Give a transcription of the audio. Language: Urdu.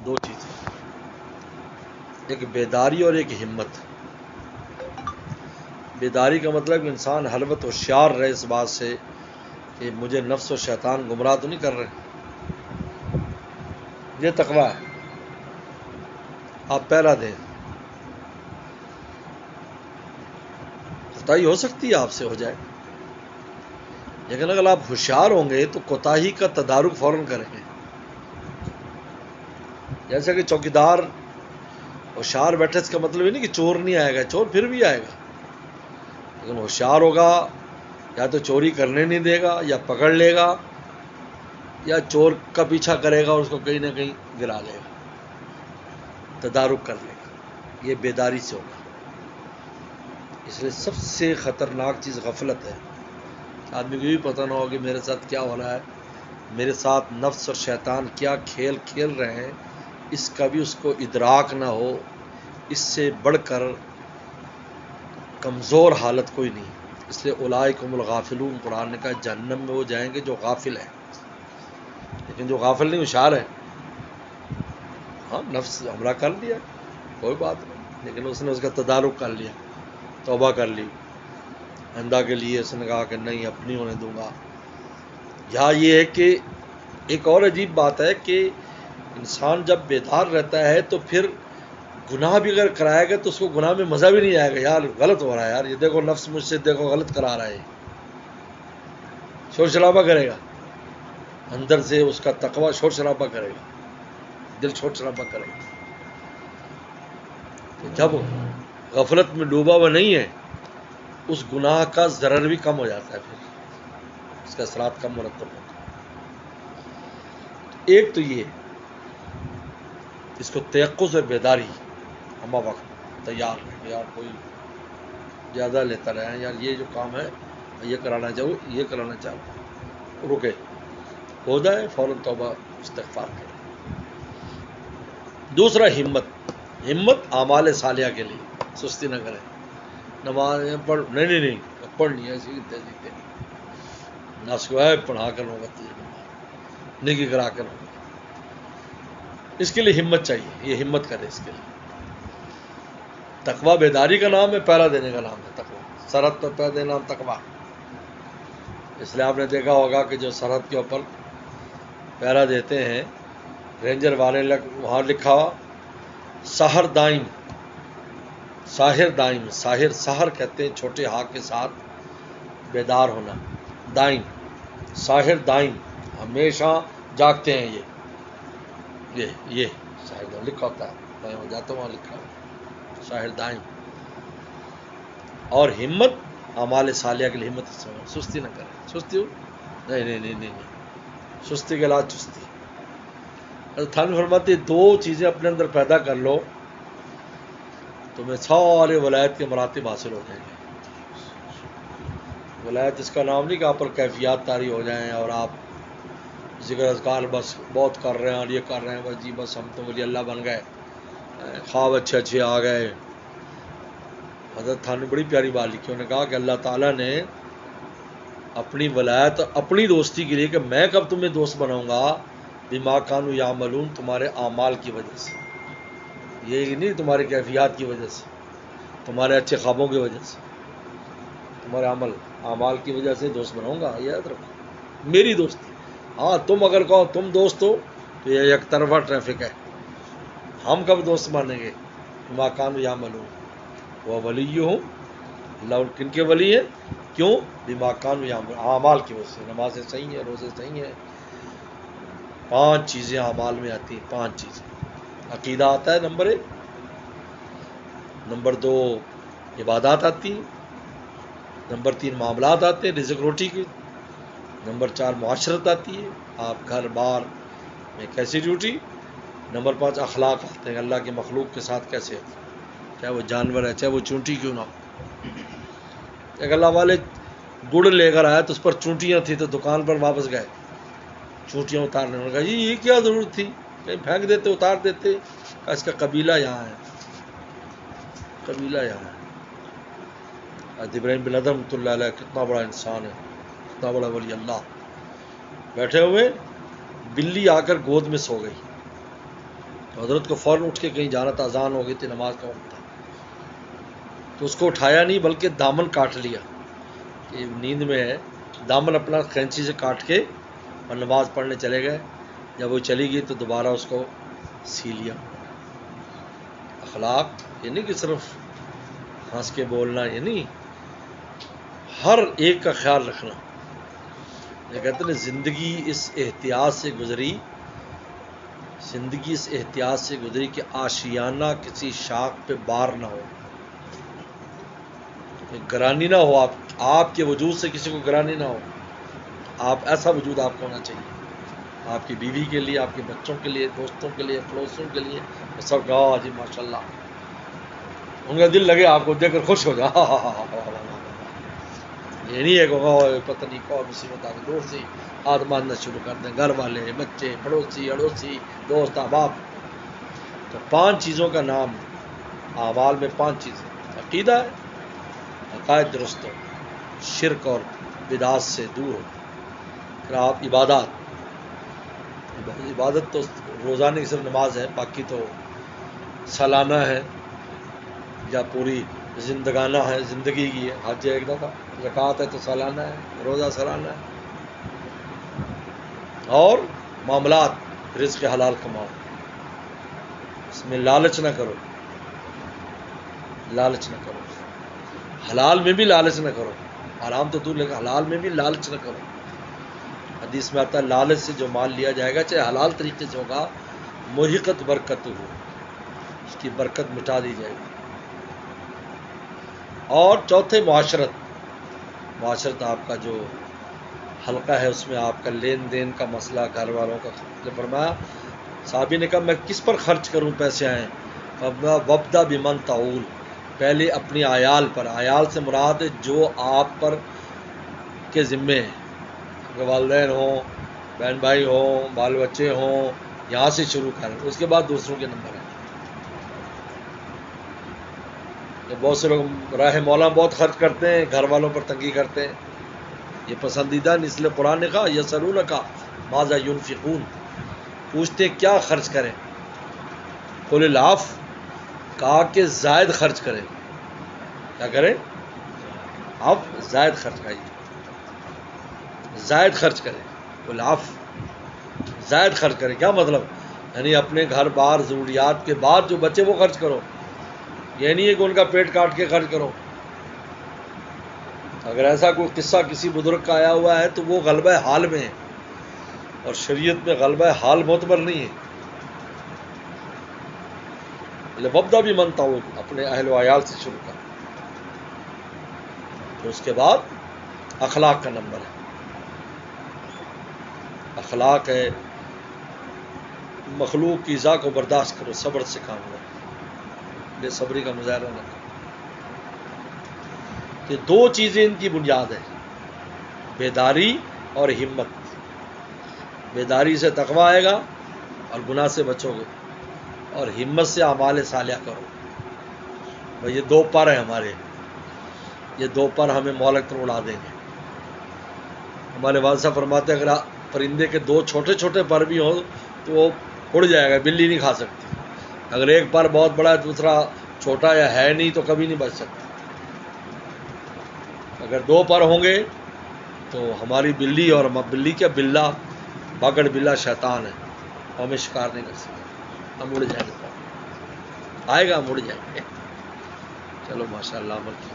دو چیزیں، ایک بیداری اور ایک ہمت۔ بیداری کا مطلب کہ انسان ہر وقت ہوشیار رہے اس بات سے کہ مجھے نفس و شیطان گمراہ تو نہیں کر رہے، یہ تقویٰ ہے۔ آپ پہلا دیں، کوتاہی ہو سکتی ہے، آپ سے ہو جائے، لیکن اگر آپ ہوشیار ہوں گے تو کوتاہی کا تدارک فوراً کریں گے۔ جیسا کہ چوکیدار ہوشیار بیٹھے، اس کا مطلب یہ نہیں کہ چور نہیں آئے گا، چور پھر بھی آئے گا، لیکن ہوشیار ہوگا، یا تو چوری کرنے نہیں دے گا، یا پکڑ لے گا، یا چور کا پیچھا کرے گا اور اس کو کہیں نہ کہیں گرا لے گا، تدارک کر لے گا۔ یہ بیداری سے ہوگا۔ اس لیے سب سے خطرناک چیز غفلت ہے۔ آدمی کو بھی پتہ نہ ہو کہ میرے ساتھ کیا ہو رہا ہے، میرے ساتھ نفس اور شیطان کیا کھیل کھیل رہے ہیں، اس کا بھی اس کو ادراک نہ ہو۔ اس سے بڑھ کر کمزور حالت کوئی نہیں۔ اس لیے اولئک هم الغافلون، قرآن نے کہا جہنم میں وہ جائیں گے جو غافل ہیں، لیکن جو غافل نہیں ہوشیار ہے، ہاں نفس حملہ کر لیا کوئی بات نہیں، لیکن اس نے اس کا تدارک کر لیا، توبہ کر لی، آئندہ کے لیے اس نے کہا کہ نہیں اب نہیں ہونے دوں گا۔ یہاں یہ ہے کہ ایک اور عجیب بات ہے کہ انسان جب بیدار رہتا ہے تو پھر گناہ بھی اگر کرائے گا تو اس کو گناہ میں مزہ بھی نہیں آئے گا، یار غلط ہو رہا ہے، یار یہ دیکھو نفس مجھ سے دیکھو غلط کرا رہا ہے، شور شرابہ کرے گا اندر سے، اس کا تقویٰ شور شرابہ کرے گا، دل شور شرابہ کرے گا۔ تو جب غفلت میں ڈوبا ہوا نہیں ہے، اس گناہ کا ضرر بھی کم ہو جاتا ہے، پھر اس کا اثرات کم مرتب ہوتا ہے۔ ایک تو یہ اس کو تیقظ اور بیداری، ہم وقت تیار رہیں کہ یار کوئی زیادہ لیتا رہے، یار یہ جو کام ہے یہ کرانا چاہوں، یہ کرانا چاہوں، رکے، ہو جائے فوراً توبہ استغفار کرے۔ دوسرا ہمت اعمال صالحہ کے لیے، سستی نہ کریں، نماز پڑھ نہیں پڑھنی ہے ایسی تیزی نہ سوائے پڑھا کر ہوگا تجھے نیکی کرا کر ہوگا۔ اس کے لیے ہمت چاہیے، یہ ہمت کرے اس کے لیے۔ تقویٰ بیداری کا نام ہے، پہرا دینے کا نام ہے تقویٰ، سرحد پر پہرا دینا نام تقویٰ۔ اس لیے آپ نے دیکھا ہوگا کہ جو سرحد کے اوپر پہرا دیتے ہیں رینجر والے، وہاں لکھا ہوا ساحر دائم، ساحر دائم، ساحر سحر کہتے ہیں چھوٹے ہا کے ساتھ بیدار ہونا، دائم، ساحر دائم، ہمیشہ جاگتے ہیں، یہ ساحر دائم لکھا ہوتا ہے، میں وہاں جاتا ہوں وہاں لکھا ہوا ساحر دائم۔ اور ہمت اعمال صالحہ کے لیے ہمت، سستی نہ کریں، سستی ہو نہیں، سستی کے علاج چستی۔ تھان فرماتے دو چیزیں اپنے اندر پیدا کر لو تمہیں سارے ولایت کے مراتب حاصل ہو جائیں گے۔ ولایت اس کا نام نہیں کہ آپ پر کیفیات طاری ہو جائیں اور آپ ذکر اذکار بس بہت کر رہے ہیں اور یہ کر رہے ہیں، بس جی بس ہم تو ولی اللہ بن گئے، خواب اچھے آ گئے۔ حضرت تھان نے بڑی پیاری بات لکھی، انہوں نے کہا کہ اللہ تعالیٰ نے اپنی ولایت اپنی دوستی کے لیے کہ میں کب تمہیں دوست بناؤں گا، بما کانوا یعملون، تمہارے اعمال کی وجہ سے، یہ نہیں تمہاری کیفیات کی وجہ سے، تمہارے اچھے خوابوں کی وجہ سے، تمہارے اعمال کی وجہ سے دوست بناؤں گا، یاد رکھو میری دوستی۔ ہاں تم اگر کہو تم دوست ہو تو یہ ایک طرفہ ٹریفک ہے، ہم کب دوست مانیں گے؟ بما کانوا یعملون وہ ولیہم، اللہ کن کے ولی ہیں؟ کیوں؟ بما کانوا یعملون، اعمال کی وجہ سے، نمازیں صحیح ہیں، روزے صحیح ہیں، 5 چیزیں اعمال میں آتی ہیں، 5 چیزیں۔ عقیدہ آتا ہے نمبر 1، نمبر 2 عبادات آتی ہیں، نمبر 3 معاملات آتے ہیں رزق روٹی کی، نمبر 4 معاشرت آتی ہے، آپ گھر بار میں کیسی ڈیوٹی، نمبر 5 اخلاق آتے ہیں، اللہ کی مخلوق کے ساتھ کیسے ہوتے ہیں، چاہے وہ جانور ہے چاہے وہ چونٹی کیوں نہ ہو۔ ایک اللہ والے گڑ لے کر آیا تو اس پر چونٹیاں تھیں، تو دکان پر واپس گئے چونٹیاں اتارنے، انہوں نے کہا یہ کیا ضرورت تھی، کہیں پھینک دیتے اتار دیتے، کہا اس کا قبیلہ یہاں ہے، قبیلہ یہاں ہے۔ حضرت ابراہیم بن ادم رحمۃ اللہ علیہ کتنا بڑا انسان ہے، کتنا بڑا ولی اللہ، بیٹھے ہوئے بلی آ کر گود میں سو گئی، حضرت کو فوراً اٹھ کے کہیں جانا تھا، اذان ہو گئی تھی، نماز کا وقت تھا، تو اس کو اٹھایا نہیں بلکہ دامن کاٹ لیا کہ نیند میں ہے، دامن اپنا کینچی سے کاٹ کے اور نماز پڑھنے چلے گئے. جب وہ چلی گئی تو دوبارہ اس کو سی لیا. اخلاق یہ نہیں کہ صرف ہنس کے بولنا، یہ نہیں، ہر ایک کا خیال رکھنا. یہ کہتے ہیں زندگی اس احتیاط سے گزری، زندگی اس احتیاط سے گزری کہ آشیانہ کسی شاخ پہ بار نہ ہو، گرانی نہ ہو، آپ کے وجود سے کسی کو گرانی نہ ہو. آپ ایسا وجود آپ کو ہونا چاہیے، آپ کی بیوی کے لیے، آپ کے بچوں کے لیے، دوستوں کے لیے، پڑوسیوں کے لیے، سب کہا جی ماشاء اللہ، ان کا دل لگے آپ کو دیکھ کر خوش ہو جا. یہ نہیں ہے کہ پتہ نہیں کون مصیبت آ گئی، دور سے ہاتھ مارنا شروع کر دیں، گھر والے، بچے، پڑوسی، اڑوسی، دوست، احباب. تو 5 چیزوں کا نام، اعمال میں 5 چیزیں: عقیدہ ہے، عقائد درست ہو، شرک اور بدعات سے دور ہو. پھر آپ عبادت تو روزانہ کی صرف نماز ہے، باقی تو سالانہ ہے یا پوری زندگانہ ہے، زندگی کی ہے. حج ایک دفعہ، زکوٰۃ ہے تو سالانہ ہے، روزہ سالانہ ہے. اور معاملات، رزق حلال کماؤ، اس میں لالچ نہ کرو، لالچ نہ کرو، حلال میں بھی لالچ نہ کرو، حرام تو دور، لیکن حلال میں بھی لالچ نہ کرو. حدیث میں آتا ہے لالچ سے جو مال لیا جائے گا چاہے حلال طریقے سے ہوگا، محقت برکت ہو، اس کی برکت مٹا دی جائے گی. اور چوتھے معاشرت، معاشرت آپ کا جو حلقہ ہے اس میں آپ کا لین دین کا مسئلہ، گھر والوں کا. فرمایا صحابی نے کہا میں کس پر خرچ کروں پیسے آئیں؟ وبدا بمن تعول، پہلے اپنی عیال پر. عیال سے مراد جو آپ پر کے ذمے ہیں، والدین ہوں، بہن بھائی ہوں، بال بچے ہوں، یہاں سے شروع کریں، اس کے بعد دوسروں کے نمبر ہیں. بہت سے لوگ راہ مولا بہت خرچ کرتے ہیں، گھر والوں پر تنگی کرتے ہیں، یہ پسندیدہ نہیں. اس لیے قرآن نے کہا یسألونک ماذا ينفقون، پوچھتے کیا خرچ کریں. قل العفو، کہا کہ زائد خرچ کریں. کیا کریں؟ آپ زائد خرچ کریں، زائد خرچ کریں. قل العفو، زائد خرچ کریں. کیا مطلب؟ یعنی اپنے گھر بار ضروریات کے بعد جو بچے وہ خرچ کرو. یہ نہیں ہے کہ ان کا پیٹ کاٹ کے خرچ کرو. اگر ایسا کوئی قصہ کسی بزرگ کا آیا ہوا ہے تو وہ غلبہ حال میں ہے، اور شریعت میں غلبہ حال معتبر نہیں ہے. وبدا بھی منتا ہو، اپنے اہل و عیال سے شروع کر. تو اس کے بعد اخلاق کا نمبر ہے. اخلاق ہے مخلوق کی ایذا کو برداشت کرو، صبر سے کام لو، بے صبری کا مظاہرہ نہ کرو. کہ 2 چیزیں ان کی بنیاد ہے، بیداری اور ہمت. بیداری سے تقویٰ آئے گا اور گناہ سے بچو گے، اور ہمت سے اعمال صالحہ کرو. بھائی یہ 2 پر ہیں ہمارے، یہ 2 پر ہمیں مولک پر اڑا دیں گے. ہمارے والد صاحب فرماتے ہیں اگر پرندے کے 2 چھوٹے چھوٹے پر بھی ہوں تو وہ اڑ جائے گا، بلی نہیں کھا سکتی. اگر ایک پر بہت بڑا ہے دوسرا چھوٹا یا ہے نہیں تو کبھی نہیں بچ سکتا. اگر 2 پر ہوں گے تو ہماری بلی، اور بلی کیا، بلا بگڑ بلا شیطان ہے، ہمیں شکار نہیں کر سکتے، ہم اڑ جائیں گے. آئے گا ہم اڑ جائیں گے. چلو ماشاء اللہ عمل کی.